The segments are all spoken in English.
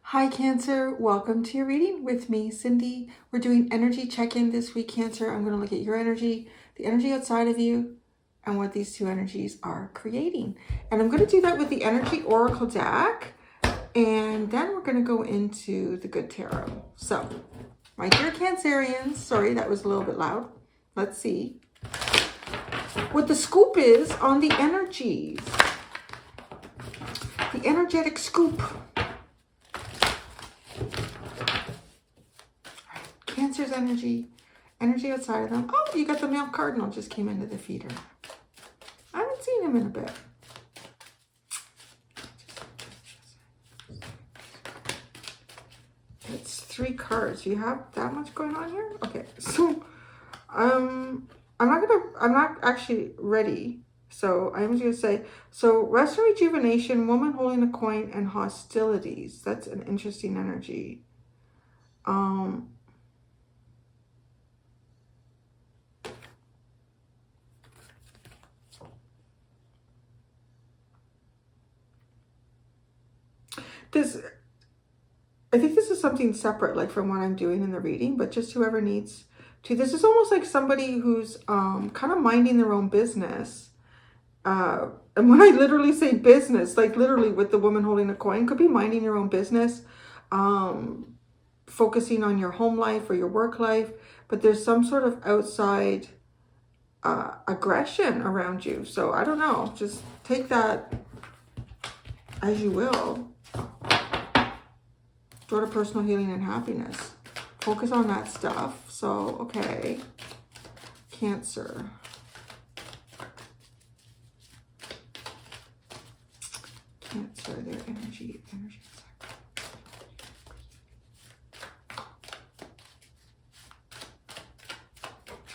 Hi Cancer, welcome to your reading with me, Cindy. We're doing energy check-in this week, Cancer. I'm going to look at your energy, the energy outside of you, and what these two energies are creating. And I'm going to do that with the Energy Oracle deck, and then we're going to go into the Good Tarot. So, my dear Cancerians, sorry that was a little bit loud. Let's see what the scoop is on the energies. The energetic scoop. Cancer's energy outside of them. Oh, you got the male cardinal just came into the feeder. I haven't seen him in a bit. It's 3 cards. You have that much going on here? Okay, so I'm not actually ready. So I'm just gonna say, so rest and rejuvenation, woman holding a coin, and hostilities. That's an interesting energy. I think this is something separate, like from what I'm doing in the reading, but just whoever needs to. This is almost like somebody who's kind of minding their own business. And when I literally say business, like literally with the woman holding a coin, could be minding your own business, focusing on your home life or your work life, but there's some sort of outside aggression around you. So I don't know, just take that as you will. Door to personal healing and happiness. Focus on that stuff. So, okay. Cancer. Cancer, their energy.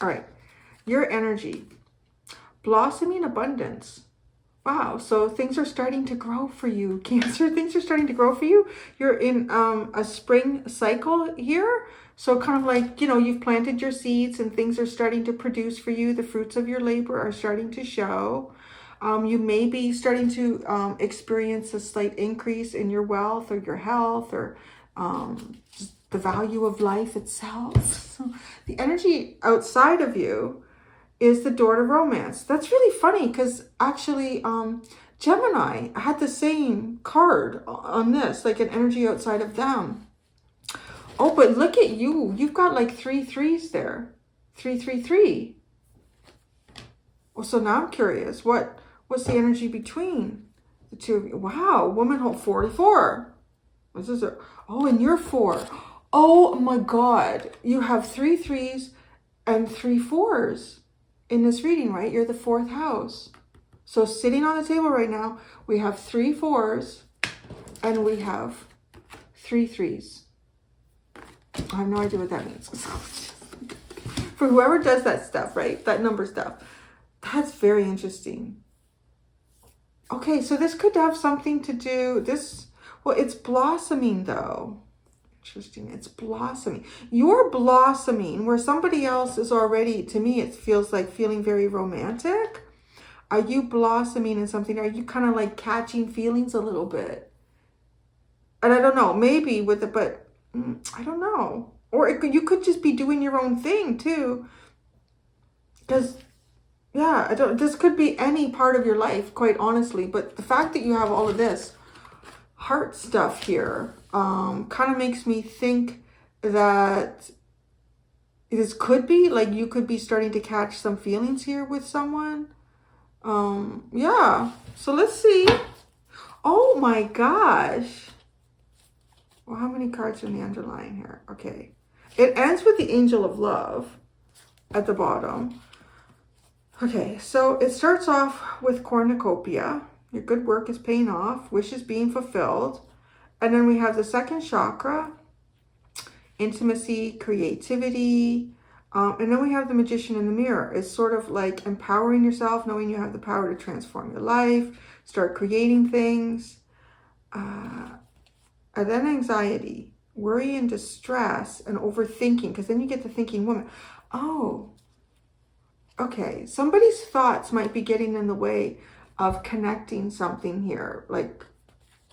All right. Your energy. Blossoming abundance. Wow, so things are starting to grow for you, Cancer. Things are starting to grow for you. You're in a spring cycle here. So kind of like, you know, you've planted your seeds and things are starting to produce for you. The fruits of your labor are starting to show. You may be starting to experience a slight increase in your wealth or your health or the value of life itself. So the energy outside of you is the door to romance. That's really funny because actually Gemini had the same card on this, like an energy outside of them. Oh, but look at you. You've got like 3 3s there. 3 3 3. Well, so now I'm curious. What's the energy between the two of you? Wow, woman hold 44. This is oh, and you're 4. Oh my God. You have 3 3s and 3 4s. In this reading, right? You're the 4th house. So sitting on the table right now, we have 3 4s and we have 3 3s. I have no idea what that means. For whoever does that stuff, right? That number stuff. That's very interesting. Okay, so this could have something to do, well, it's blossoming though. Interesting. It's blossoming. You're blossoming where somebody else is already, to me, it feels like feeling very romantic. Are you blossoming in something? Are you kind of like catching feelings a little bit? And I don't know, maybe with it, but I don't know. Or you could just be doing your own thing too. Because, yeah, this could be any part of your life, quite honestly. But the fact that you have all of this heart stuff here kind of makes me think that this could be like you could be starting to catch some feelings here with someone. Yeah, so let's see. Oh my gosh. Well, how many cards are in the underlying here? Okay, it ends with the Angel of Love at the bottom. Okay, so it starts off with cornucopia. Your good work is paying off, wishes being fulfilled. And then we have the 2nd chakra, intimacy, creativity. And then we have the Magician in the Mirror. It's sort of like empowering yourself, knowing you have the power to transform your life, start creating things. And then anxiety, worry and distress and overthinking, because then you get the thinking woman. Oh, Okay, somebody's thoughts might be getting in the way of connecting something here, like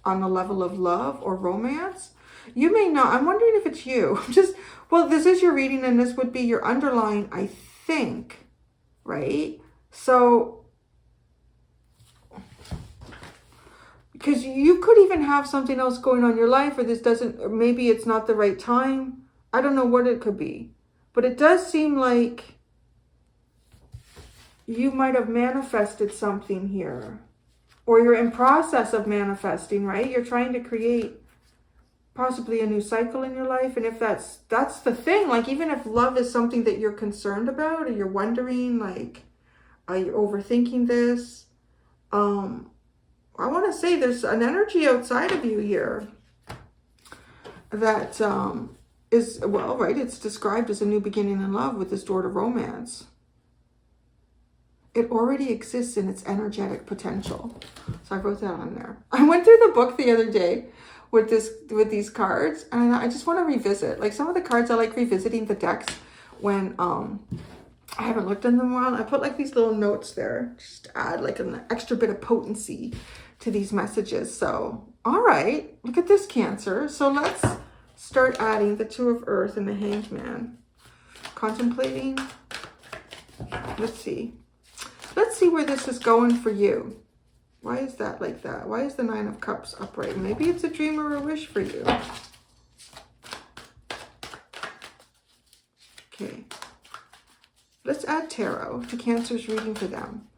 on the level of love or romance. You may not, I'm wondering if it's you. Well, this is your reading and this would be your underlying, I think, right? So, because you could even have something else going on in your life, or this doesn't, or maybe it's not the right time. I don't know what it could be, but it does seem like you might have manifested something here, or you're in process of manifesting, right? You're trying to create possibly a new cycle in your life. And if that's the thing, like, even if love is something that you're concerned about, or you're wondering, like, are you overthinking this? I want to say there's an energy outside of you here that is, well, right, it's described as a new beginning in love with this door to romance. It already exists in its energetic potential. So I wrote that on there. I went through the book the other day with these cards, and I just want to revisit. Like, some of the cards, I like revisiting the decks when I haven't looked in them in a while. I put like these little notes there just to add like an extra bit of potency to these messages. So, all right, look at this, Cancer. So let's start adding the Two of Earth and the Hanged Man. Contemplating. Let's see. Let's see where this is going for you. Why is that like that? Why is the Nine of Cups upright? Maybe it's a dream or a wish for you. Okay. Let's add tarot to Cancer's reading for them.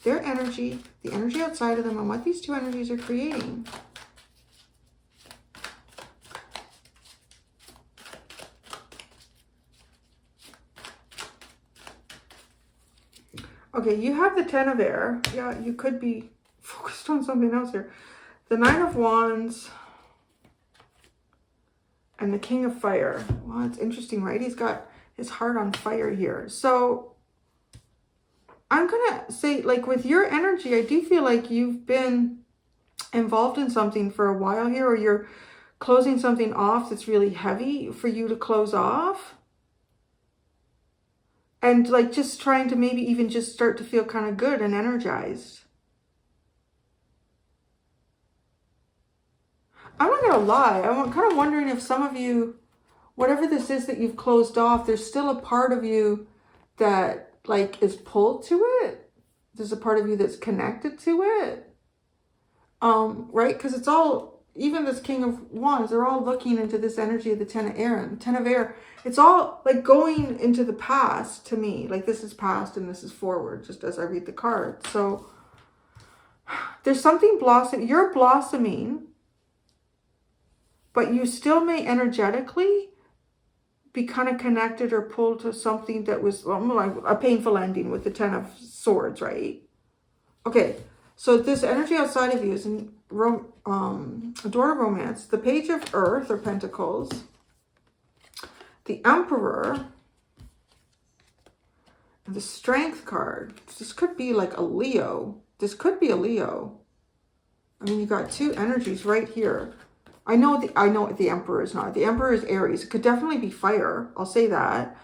Their energy, the energy outside of them, and what these two energies are creating. Okay, you have the Ten of Air. Yeah, you could be focused on something else here. The Nine of Wands and the King of Fire. Well, it's interesting, right? He's got his heart on fire here. So I'm going to say, like, with your energy, I do feel like you've been involved in something for a while here, or you're closing something off that's really heavy for you to close off. And like just trying to maybe even just start to feel kind of good and energized. I'm not going to lie. I'm kind of wondering if some of you, whatever this is that you've closed off, there's still a part of you that like is pulled to it. There's a part of you that's connected to it. Right? Because it's all, even this King of Wands, they're all looking into this energy of the Ten of Air. And Ten of Air, it's all like going into the past to me. Like, this is past and this is forward, just as I read the card. So there's something blossoming. You're blossoming, but you still may energetically be kind of connected or pulled to something that was like a painful ending with the Ten of Swords, right? Okay, so this energy outside of you is in a door of romance, the Page of Earth or Pentacles, the Emperor, and the Strength card. This could be like a Leo. This could be a Leo. I mean, you got two energies right here. I know the Emperor is not. The Emperor is Aries. It could definitely be fire. I'll say that.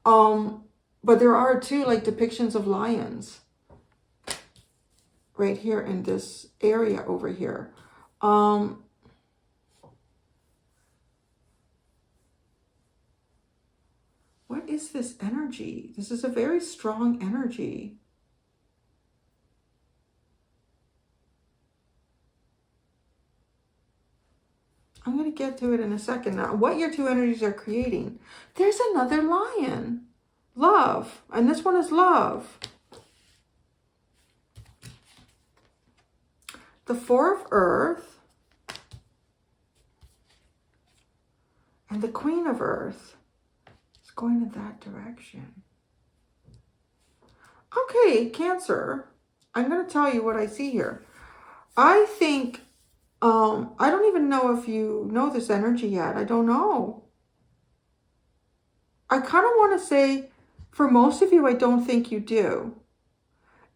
But there are two like depictions of lions right here in this area over here. What is this energy? This is a very strong energy. I'm going to get to it in a second now. What your two energies are creating. There's another lion. Love. And this one is love. The Four of Earth. And the Queen of Earth. It's going in that direction. Okay, Cancer. I'm going to tell you what I see here. I think... I don't even know if you know this energy yet. I don't know. I kind of want to say, for most of you, I don't think you do.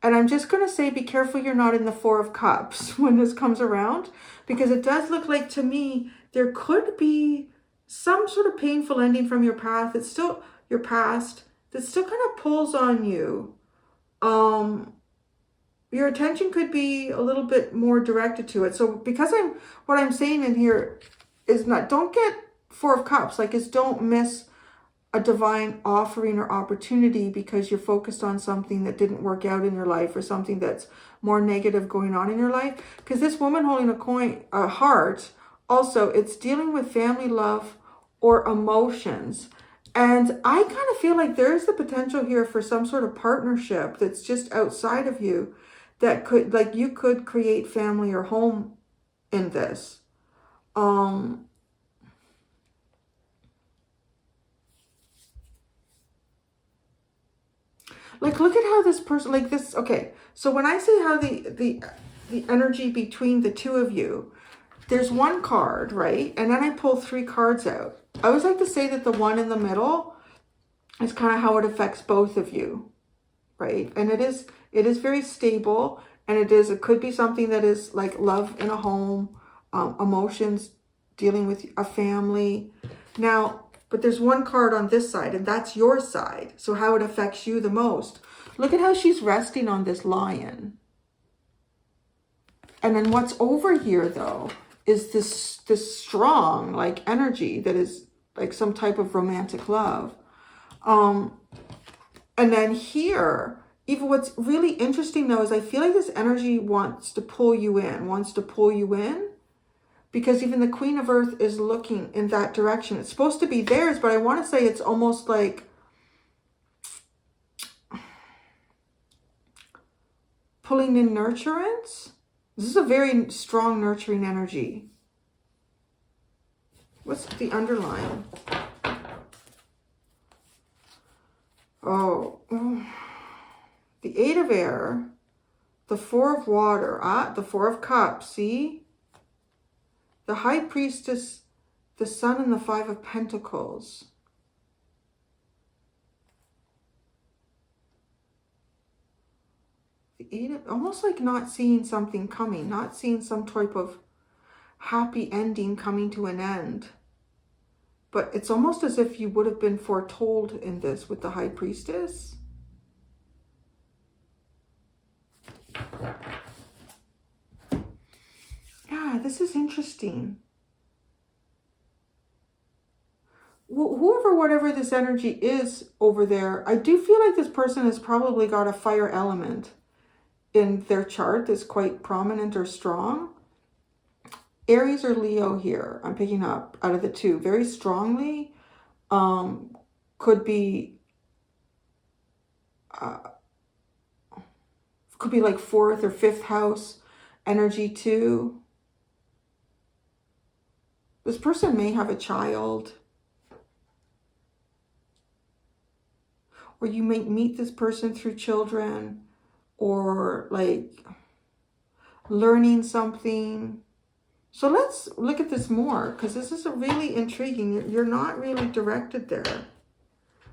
And I'm just going to say, be careful you're not in the Four of Cups when this comes around. Because it does look like, to me, there could be some sort of painful ending from your past. It's still your past that still kind of pulls on you. your attention could be a little bit more directed to it. So because what I'm saying in here is don't get Four of Cups, like don't miss a divine offering or opportunity because you're focused on something that didn't work out in your life, or something that's more negative going on in your life. Because this woman holding a heart, also, it's dealing with family, love, or emotions. And I kind of feel like there's the potential here for some sort of partnership that's just outside of you, that could, like, you could create family or home in this. Like, look at how this person, like this, okay. So when I say how the energy between the two of you, there's one card, right? And then I pull 3 cards out. I always like to say that the one in the middle is kind of how it affects both of you, right? And it is very stable, and it could be something that is like love in a home, emotions, dealing with a family. Now, but there's one card on this side, and that's your side. So how it affects you the most. Look at how she's resting on this lion. And then what's over here, though, is this strong, like, energy that is like some type of romantic love. And then here, even what's really interesting, though, is I feel like this energy wants to pull you in, because even the Queen of Earth is looking in that direction. It's supposed to be theirs, but I want to say it's almost like pulling in nurturance. This is a very strong nurturing energy. What's the underline? Oh, the 8 of Air, the 4 of Water, the 4 of Cups, see? The High Priestess, the Sun, and the 5 of Pentacles. The 8 of, almost like not seeing something coming, not seeing some type of happy ending coming to an end. But it's almost as if you would have been foretold in this with the High Priestess. Yeah, this is interesting. Whoever, whatever this energy is over there, I do feel like this person has probably got a fire element in their chart that's quite prominent or strong. Aries or Leo here, I'm picking up out of the 2 very strongly. Could be like 4th or 5th house energy too. This person may have a child, or you may meet this person through children, or like learning something. So let's look at this more, because this is a really intriguing. You're not really directed there,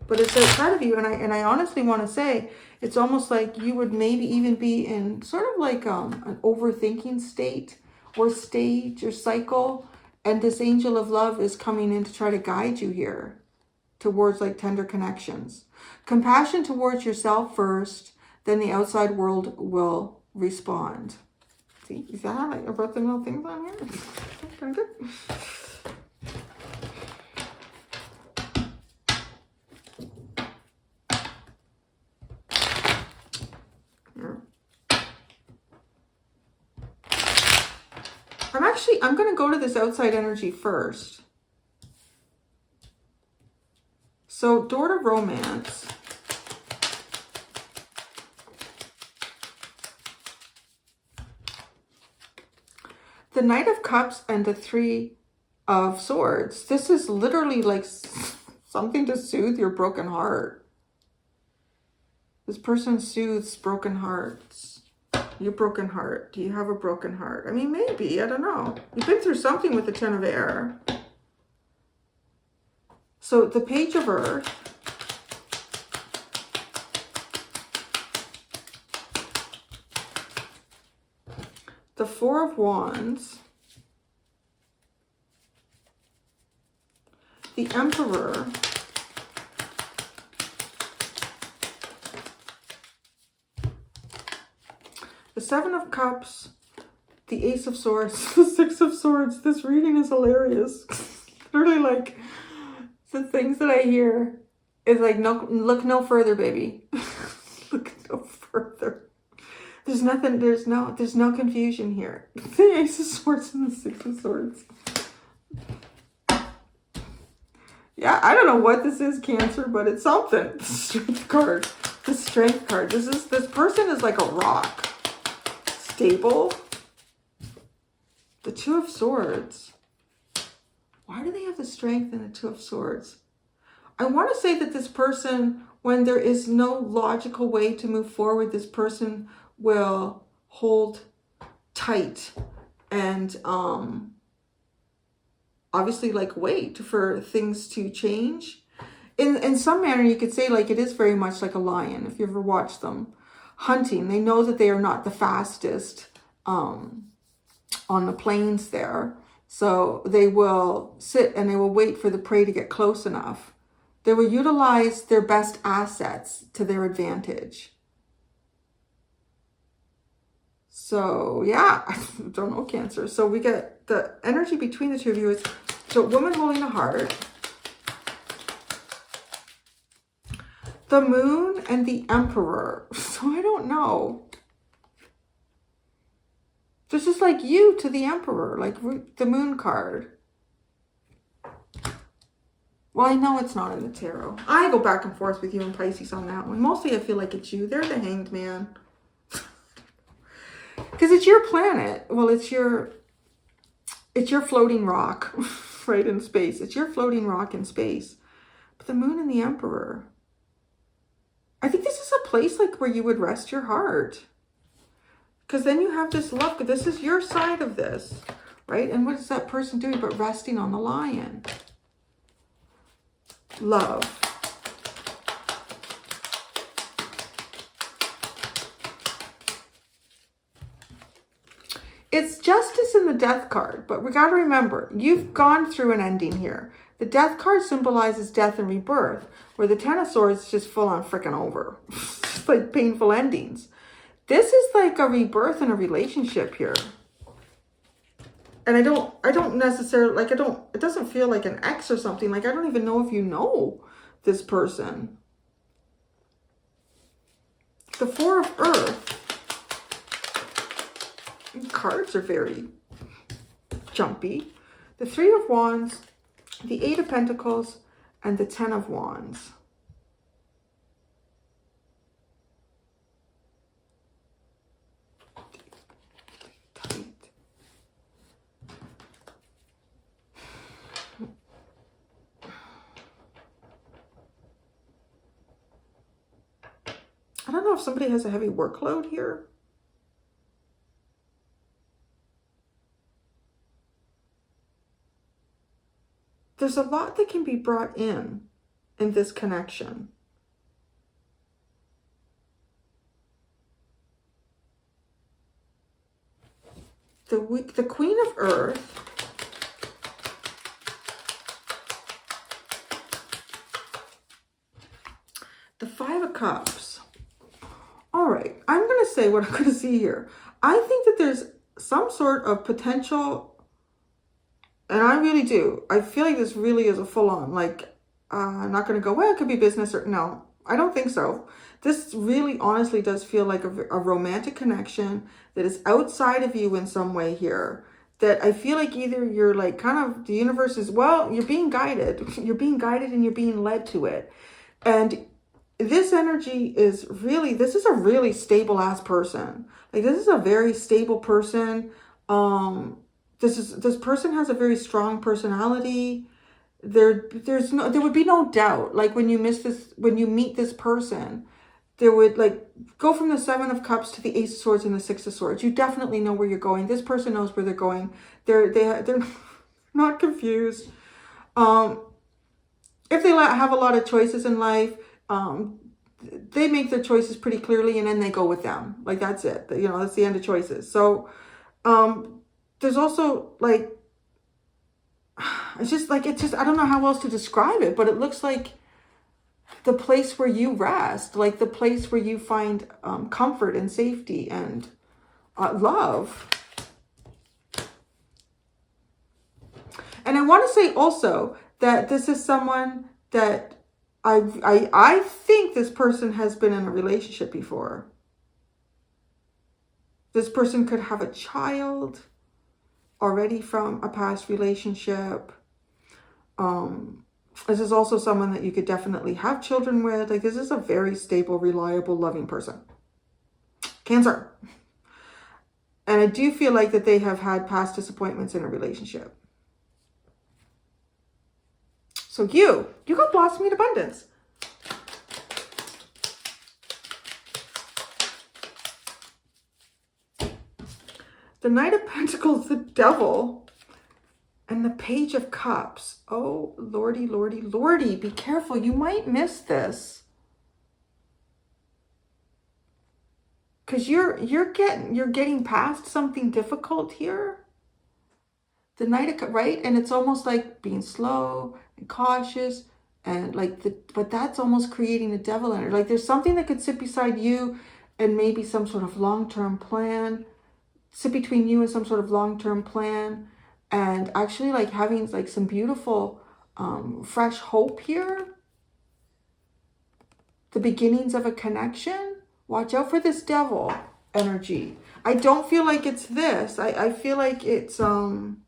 but it's outside of you. And I honestly want to say, it's almost like you would maybe even be in sort of like an overthinking state or stage or cycle. And this angel of love is coming in to try to guide you here towards like tender connections. Compassion towards yourself first, then the outside world will respond. See, is that how I wrote the little things on here? Kind of good. I'm going to go to this outside energy first. So, door to romance. The Knight of Cups and the 3 of Swords. This is literally like something to soothe your broken heart. This person soothes broken hearts. Your broken heart. Do you have a broken heart? I mean, maybe. I don't know. You've been through something with the 10 of Air. So the Page of Earth. The 4 of Wands. The Emperor. The Seven of Cups, the Ace of Swords, the Six of Swords. This reading is hilarious. Literally, like, the things that I hear is like, no, look no further, baby. Look no further. There's nothing, there's no confusion here. The Ace of Swords and the Six of Swords. Yeah, I don't know what this is, Cancer, but it's something. The Strength card. The Strength card. This person is like a rock. Stable. The Two of Swords. Why do they have the Strength and the Two of Swords? I want to say that this person, when there is no logical way to move forward, this person will hold tight and obviously like wait for things to change. In some manner, you could say like it is very much like a lion. If you ever watch them hunting, they know that they are not the fastest on the plains there. So they will sit and they will wait for the prey to get close enough. They will utilize their best assets to their advantage. So yeah, I don't know, Cancer. So we get the energy between the two of you is, so woman holding a heart, the Moon, and the Emperor. So I don't know. This is like you to the Emperor, like the Moon card. Well, I know it's not in the tarot. I go back and forth with you and Pisces on that one. Mostly I feel like it's you. They're the Hanged Man. Because it's your planet. Well, it's your floating rock, right, in space. It's your floating rock in space. But the Moon and the Emperor. I think this is a place like where you would rest your heart. Because then you have this love. This is your side of this, right? And what is that person doing but resting on the Lion? Love. It's Justice in the Death card, but we got to remember, you've gone through an ending here. The Death card symbolizes death and rebirth, where the Ten of Swords is just full on freaking over. It's like painful endings. This is like a rebirth in a relationship here. And I don't necessarily, like, it doesn't feel like an ex or something. Like, I don't even know if you know this person. The Four of Earth. Cards are very jumpy. The Three of Wands, the Eight of Pentacles, and the Ten of Wands. I don't know if somebody has a heavy workload here. There's a lot that can be brought in this connection. The Queen of Earth. The Five of Cups. All right, I'm going to say what I'm going to see here. I think that there's some sort of potential, and I really do. I feel like this really is a full-on, like, I'm not going to go, well, it could be business or, no, I don't think so. This really honestly does feel like a romantic connection that is outside of you in some way here. That I feel like either you're like kind of, the universe is, well, you're being guided. You're being guided and you're being led to it. And this energy is really, this is a really stable ass person. Like, this is a very stable person. This person has a very strong personality. There would be no doubt. Like, when you meet this person, there would, like, go from the Seven of Cups to the Ace of Swords and the Six of Swords. You definitely know where you're going. This person knows where they're going. They're not confused. If they have a lot of choices in life, they make their choices pretty clearly and then they go with them. Like, that's it. You know, that's the end of choices. So, there's also, like, I don't know how else to describe it, but it looks like the place where you rest, like the place where you find comfort and safety. And love. And I want to say also that this is someone that I think this person has been in a relationship before. This person could have a child already from a past relationship. This is also someone that you could definitely have children with. Like, this is a very stable, reliable, loving person. Cancer. And I do feel like that they have had past disappointments in a relationship. So you got blossoming abundance. The Knight of Pentacles, the Devil, and the Page of Cups. Oh, lordy, lordy, lordy. Be careful. You might miss this. Because you're getting past something difficult here. The Knight of Cups, right? And it's almost like being slow and cautious. And like but that's almost creating a devil energy. Like, there's something that could sit beside you and maybe some sort of long-term plan. Sit between you and some sort of long-term plan, and actually like having like some beautiful fresh hope here. The beginnings of a connection. Watch out for this devil energy. I don't feel like it's this. I feel like it's I don't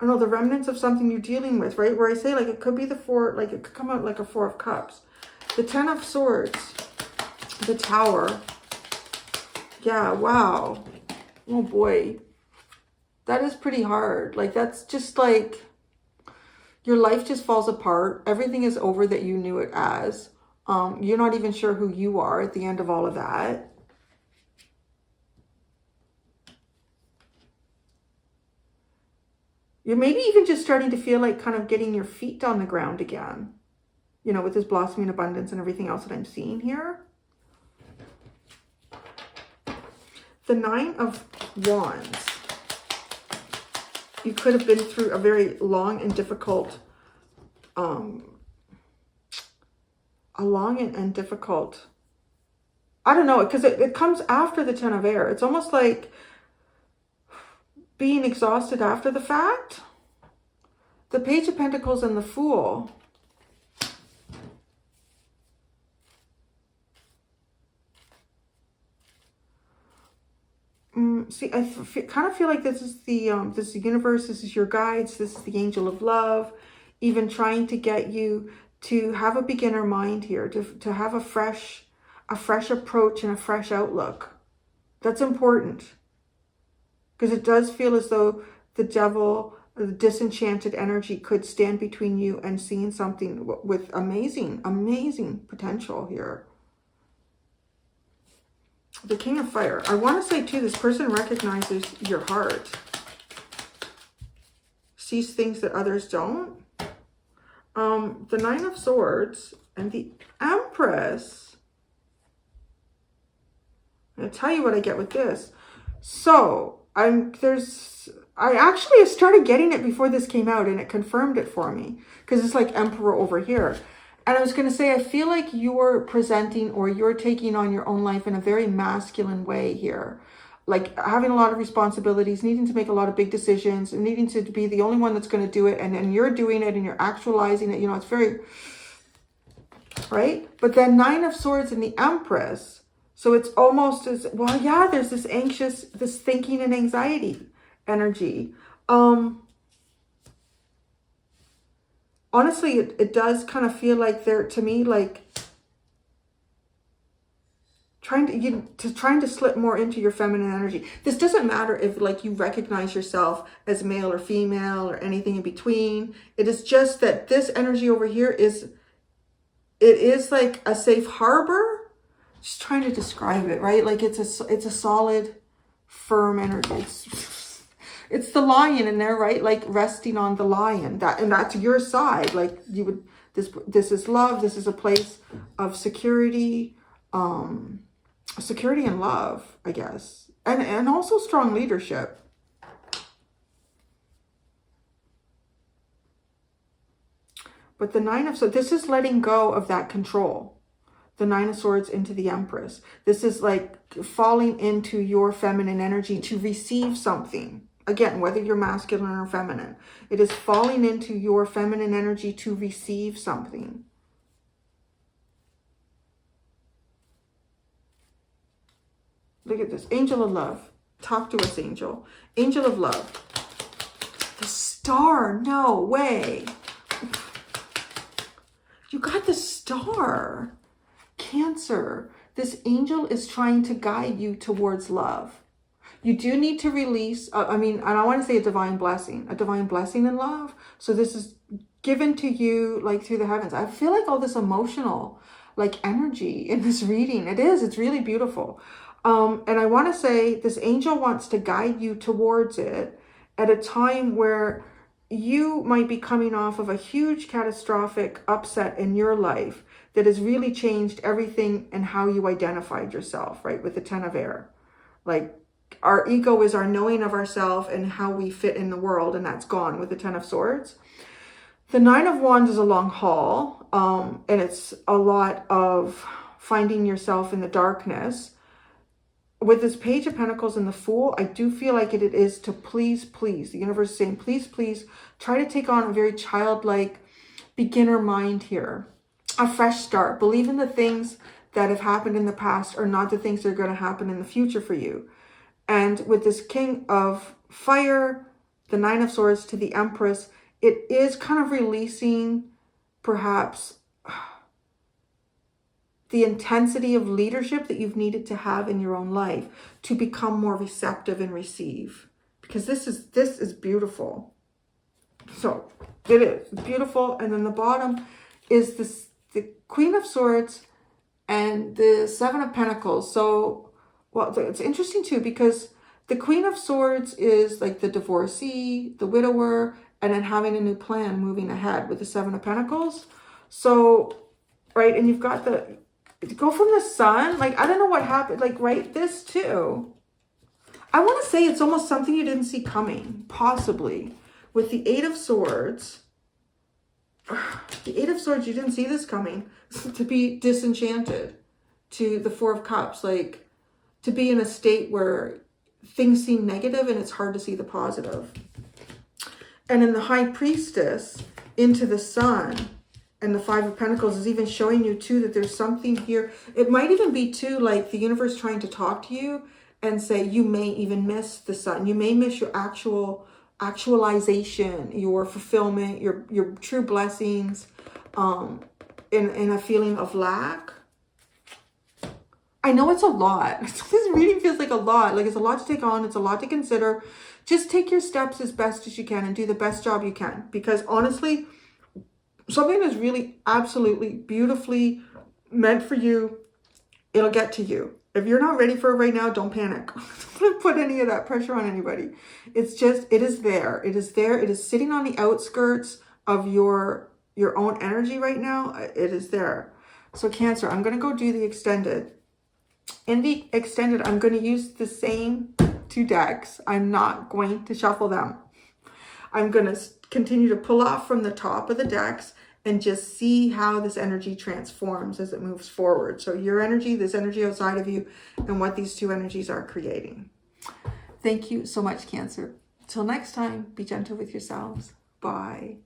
know, the remnants of something you're dealing with, right? Where I say like it could be the four, like it could come out like a Four of Cups. The Ten of Swords, the Tower. Yeah, wow. Oh boy. That is pretty hard. Like, that's just like your life just falls apart. Everything is over that you knew it as. You're not even sure who you are at the end of all of that. You're maybe even just starting to feel like kind of getting your feet on the ground again. You know, with this blossoming abundance and everything else that I'm seeing here. The Nine of Wands. You could have been through a very long and difficult, I don't know, because it comes after the Ten of Air. It's almost like being exhausted after the fact. The Page of Pentacles and the Fool. See, I kind of feel like this is the universe. This is your guides. This is the angel of love, even trying to get you to have a beginner mind here, to have a fresh approach and a fresh outlook. That's important, because it does feel as though the devil, the disenchanted energy, could stand between you and seeing something with amazing, amazing potential here. The King of Fire. I want to say too, this person recognizes your heart. Sees things that others don't. The Nine of Swords and the Empress. I'm going to tell you what I get with this. So, I actually started getting it before this came out, and it confirmed it for me. Because it's like Emperor over here. And I was going to say, I feel like you're presenting, or you're taking on your own life in a very masculine way here. Like having a lot of responsibilities, needing to make a lot of big decisions, and needing to be the only one that's going to do it. And then you're doing it and you're actualizing it. You know, it's very, right? But then Nine of Swords and the Empress. So it's almost as, well, yeah, there's this anxious, this thinking and anxiety energy. Honestly, it does kind of feel like they're, to me, like trying to slip more into your feminine energy. This doesn't matter if like you recognize yourself as male or female or anything in between. It is just that this energy over here it is like a safe harbor. Just trying to describe it, right? Like it's a solid, firm energy. It's the lion in there, right? Like resting on the lion, and that's your side. Like you would, this is love. This is a place of security, security and love, I guess. And also strong leadership. But the Nine of Swords, this is letting go of that control. the Nine of Swords into the Empress. This is like falling into your feminine energy to receive something. Again, whether you're masculine or feminine, it is falling into your feminine energy to receive something. Look at this. Angel of Love. Talk to us, Angel. Angel of Love. The Star. No way. You got the Star. Cancer. This angel is trying to guide you towards love. You do need to release, and I want to say a divine blessing in love. So this is given to you like through the heavens. I feel like all this emotional like energy in this reading. It's really beautiful. And I want to say this angel wants to guide you towards it at a time where you might be coming off of a huge catastrophic upset in your life that has really changed everything and how you identified yourself, right? With the Ten of Air. Like, our ego is our knowing of ourselves and how we fit in the world, and that's gone with the Ten of Swords. The Nine of Wands is a long haul, and it's a lot of finding yourself in the darkness. With this Page of Pentacles and the Fool, I do feel like it is to please. The universe is saying, please, try to take on a very childlike beginner mind here. A fresh start. Believe in the things that have happened in the past are not the things that are going to happen in the future for you. And with this King of Fire, the Nine of Swords to the Empress, it is kind of releasing perhaps the intensity of leadership that you've needed to have in your own life to become more receptive and receive. Because this is beautiful. So it is beautiful. And then the bottom is the Queen of Swords and the Seven of Pentacles. So, well, it's interesting too, because the Queen of Swords is like the divorcee, the widower, and then having a new plan moving ahead with the Seven of Pentacles. So, right, and you've got go from the Sun, like, I don't know what happened, like, right, this too. I want to say it's almost something you didn't see coming, possibly. With the Eight of Swords, the Eight of Swords, you didn't see this coming, to be disenchanted, to the Four of Cups, like, to be in a state where things seem negative and it's hard to see the positive. And in the High Priestess, into the Sun, and the Five of Pentacles is even showing you too that there's something here. It might even be too like the universe trying to talk to you and say you may even miss the Sun. You may miss your actualization, your fulfillment, your true blessings, in a feeling of lack. I know it's a lot. This reading feels like a lot. Like, it's a lot to take on. It's a lot to consider. Just take your steps as best as you can and do the best job you can. Because honestly, something is really absolutely beautifully meant for you, it'll get to you. If you're not ready for it right now, don't panic. Don't put any of that pressure on anybody. It's just, it is there. It is there. It is sitting on the outskirts of your own energy right now. It is there. So Cancer, I'm going to go do the extended. In the extended, I'm going to use the same two decks. I'm not going to shuffle them. I'm going to continue to pull off from the top of the decks and just see how this energy transforms as it moves forward. So your energy, this energy outside of you, and what these two energies are creating. Thank you so much, Cancer. Till next time, be gentle with yourselves. Bye.